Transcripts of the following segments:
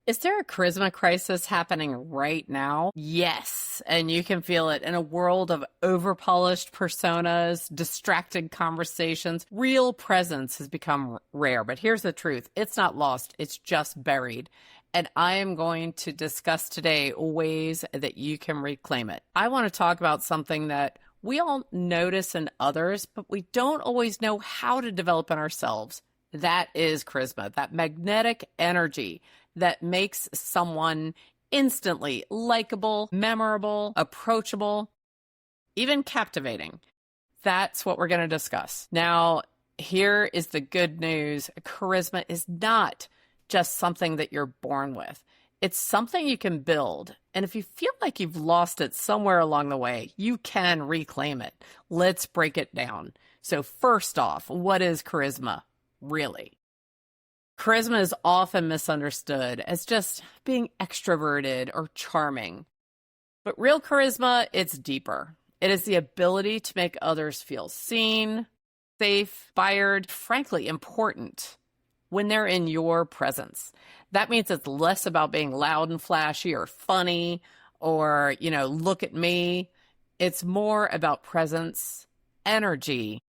Is there a charisma crisis happening right now? Yes. And you can feel it in a world of overpolished personas, distracted conversations. Real presence has become rare. But here's the truth. It's not lost. It's just buried. And I am going to discuss today ways that you can reclaim it. I want to talk about something that we all notice in others, but we don't always know how to develop in ourselves. That is charisma, that magnetic energy that makes someone instantly likable, memorable, approachable, even captivating. That's what we're going to discuss. Now, here is the good news. Charisma is not just something that you're born with. It's something you can build. And if you feel like you've lost it somewhere along the way, you can reclaim it. Let's break it down. So first off, what is charisma, really? Charisma is often misunderstood as just being extroverted or charming. But real charisma, it's deeper. It is the ability to make others feel seen, safe, inspired, frankly, important when they're in your presence. That means it's less about being loud and flashy or funny or, look at me. It's more about presence, energy,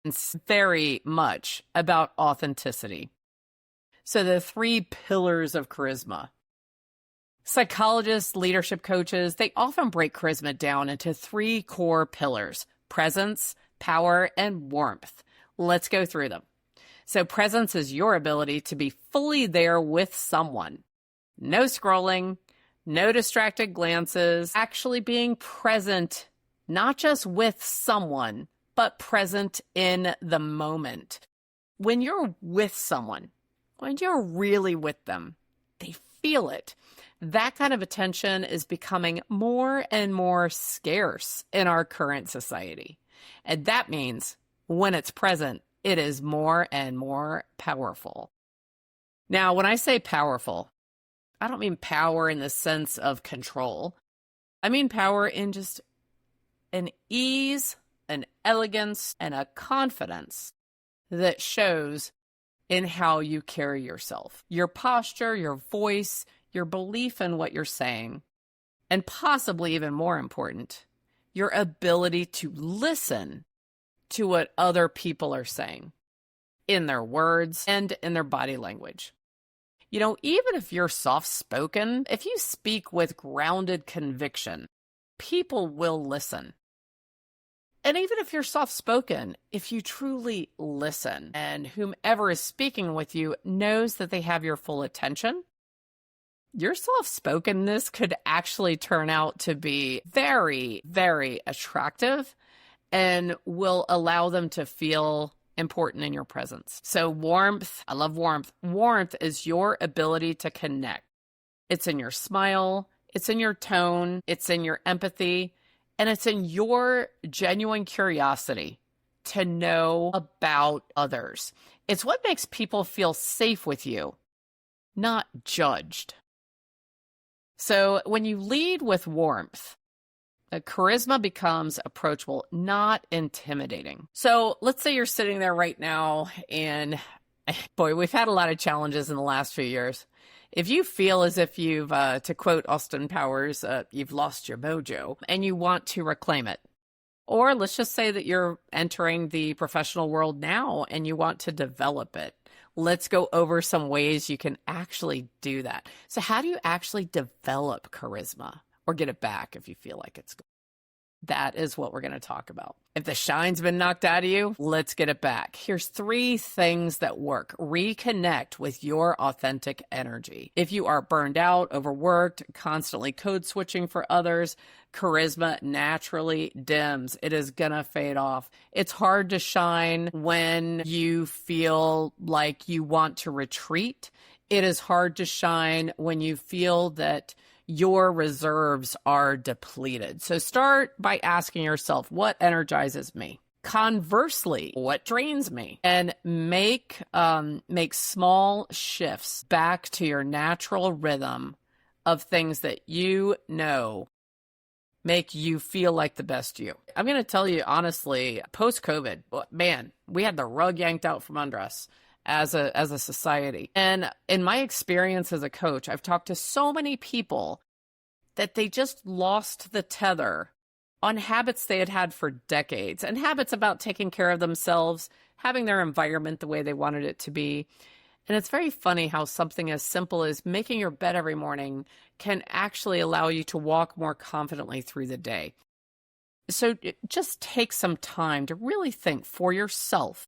and very much about authenticity. So the 3 pillars of charisma. Psychologists, leadership coaches, they often break charisma down into 3 core pillars: presence, power, and warmth. Let's go through them. So presence is your ability to be fully there with someone. No scrolling, no distracted glances, actually being present, not just with someone, but present in the moment. When you're with someone, when you're really with them, they feel it. That kind of attention is becoming more and more scarce in our current society. And that means when it's present, it is more and more powerful. Now, when I say powerful, I don't mean power in the sense of control. I mean power in just an ease, an elegance, and a confidence that shows in how you carry yourself, your posture, your voice, your belief in what you're saying, and possibly even more important, your ability to listen to what other people are saying in their words and in their body language. Even if you're soft-spoken, if you speak with grounded conviction, people will listen. And even if you're soft-spoken, if you truly listen and whomever is speaking with you knows that they have your full attention, your soft-spokenness could actually turn out to be very, very attractive and will allow them to feel important in your presence. So warmth, I love warmth. Warmth is your ability to connect. It's in your smile, it's in your tone, it's in your empathy, and it's in your genuine curiosity to know about others. It's what makes people feel safe with you, not judged. So when you lead with warmth, charisma becomes approachable, not intimidating. So let's say you're sitting there right now and, boy, we've had a lot of challenges in the last few years. If you feel as if you've, to quote Austin Powers, you've lost your mojo and you want to reclaim it, or let's just say that you're entering the professional world now and you want to develop it, let's go over some ways you can actually do that. So how do you actually develop charisma or get it back if you feel like it's good? That is what we're going to talk about. If the shine's been knocked out of you, let's get it back. Here's 3 things that work. Reconnect with your authentic energy. If you are burned out, overworked, constantly code switching for others, charisma naturally dims. It is going to fade off. It's hard to shine when you feel like you want to retreat. It is hard to shine when you feel that your reserves are depleted. So start by asking yourself, what energizes me? Conversely, what drains me? And make small shifts back to your natural rhythm of things that you know make you feel like the best you. I'm going to tell you honestly, post-COVID, man, we had the rug yanked out from under us. as a society. And in my experience as a coach, I've talked to so many people that they just lost the tether on habits they had had for decades, and habits about taking care of themselves, having their environment the way they wanted it to be. And it's very funny how something as simple as making your bed every morning can actually allow you to walk more confidently through the day. So just take some time to really think for yourself.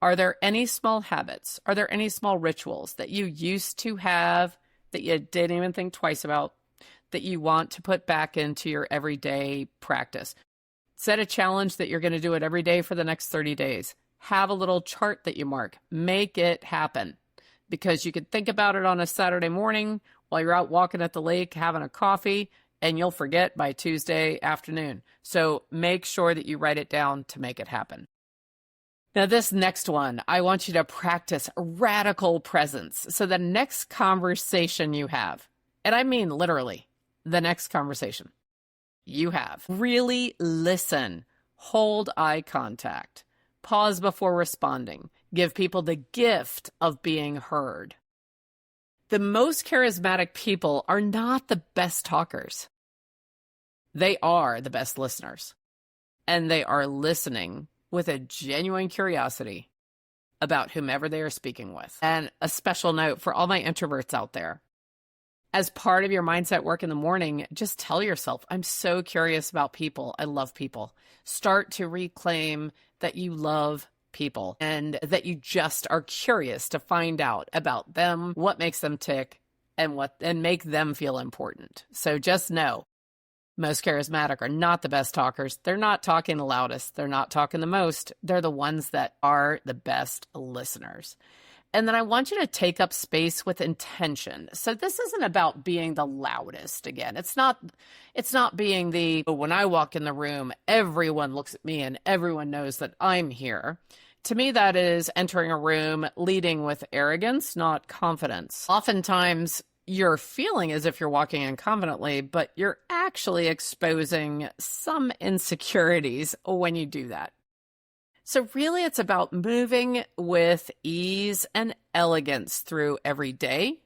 Are there any small habits? Are there any small rituals that you used to have that you didn't even think twice about, that you want to put back into your everyday practice? Set a challenge that you're going to do it every day for the next 30 days. Have a little chart that you mark. Make it happen, because you could think about it on a Saturday morning while you're out walking at the lake, having a coffee, and you'll forget by Tuesday afternoon. So make sure that you write it down to make it happen. Now, this next one, I want you to practice radical presence. So the next conversation you have, and I mean literally the next conversation you have, really listen, hold eye contact, pause before responding, give people the gift of being heard. The most charismatic people are not the best talkers. They are the best listeners, and they are listening with a genuine curiosity about whomever they are speaking with. And a special note for all my introverts out there. As part of your mindset work in the morning, just tell yourself, I'm so curious about people. I love people. Start to reclaim that you love people and that you just are curious to find out about them, what makes them tick, and make them feel important. So just know, most charismatic are not the best talkers. They're not talking the loudest. They're not talking the most. They're the ones that are the best listeners. And then I want you to take up space with intention. So this isn't about being the loudest again. It's not being when I walk in the room, everyone looks at me and everyone knows that I'm here. To me, that is entering a room leading with arrogance, not confidence. Oftentimes, you're feeling as if you're walking in confidently, but you're actually exposing some insecurities when you do that. So really, it's about moving with ease and elegance through every day,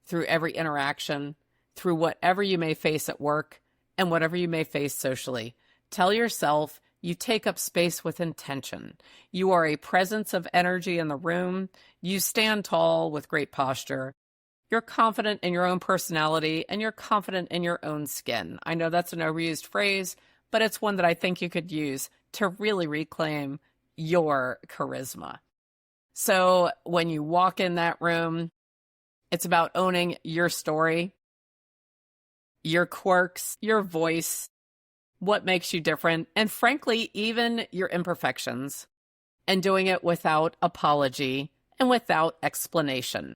through every interaction, through whatever you may face at work and whatever you may face socially. Tell yourself you take up space with intention. You are a presence of energy in the room. You stand tall with great posture. You're confident in your own personality and you're confident in your own skin. I know that's an overused phrase, but it's one that I think you could use to really reclaim your charisma. So when you walk in that room, it's about owning your story, your quirks, your voice, what makes you different, and frankly, even your imperfections, and doing it without apology and without explanation.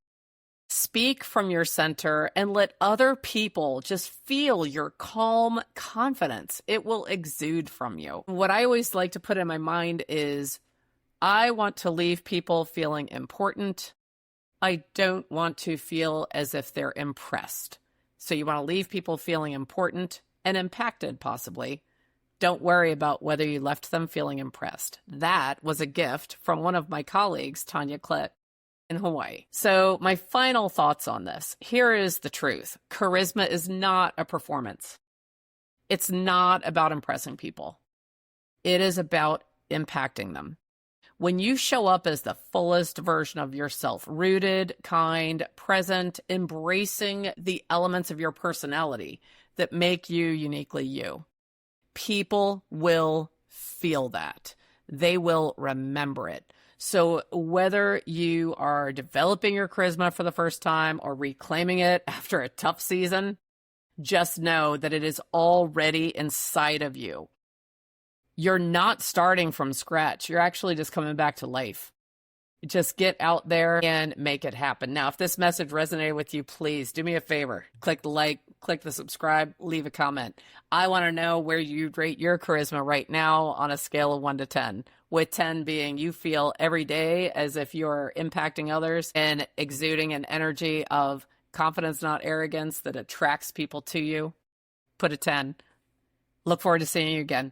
Speak from your center and let other people just feel your calm confidence. It will exude from you. What I always like to put in my mind is, I want to leave people feeling important. I don't want to feel as if they're impressed. So you want to leave people feeling important and impacted, possibly. Don't worry about whether you left them feeling impressed. That was a gift from one of my colleagues, Tanya Klett, in Hawaii. So my final thoughts on this. Here is the truth. Charisma is not a performance. It's not about impressing people. It is about impacting them. When you show up as the fullest version of yourself, rooted, kind, present, embracing the elements of your personality that make you uniquely you, people will feel that. They will remember it. So whether you are developing your charisma for the first time or reclaiming it after a tough season, just know that it is already inside of you. You're not starting from scratch. You're actually just coming back to life. Just get out there and make it happen. Now, if this message resonated with you, please do me a favor. Click the like, click the subscribe, leave a comment. I want to know where you'd rate your charisma right now on a scale of 1 to 10, with 10 being you feel every day as if you're impacting others and exuding an energy of confidence, not arrogance, that attracts people to you. Put a 10. Look forward to seeing you again.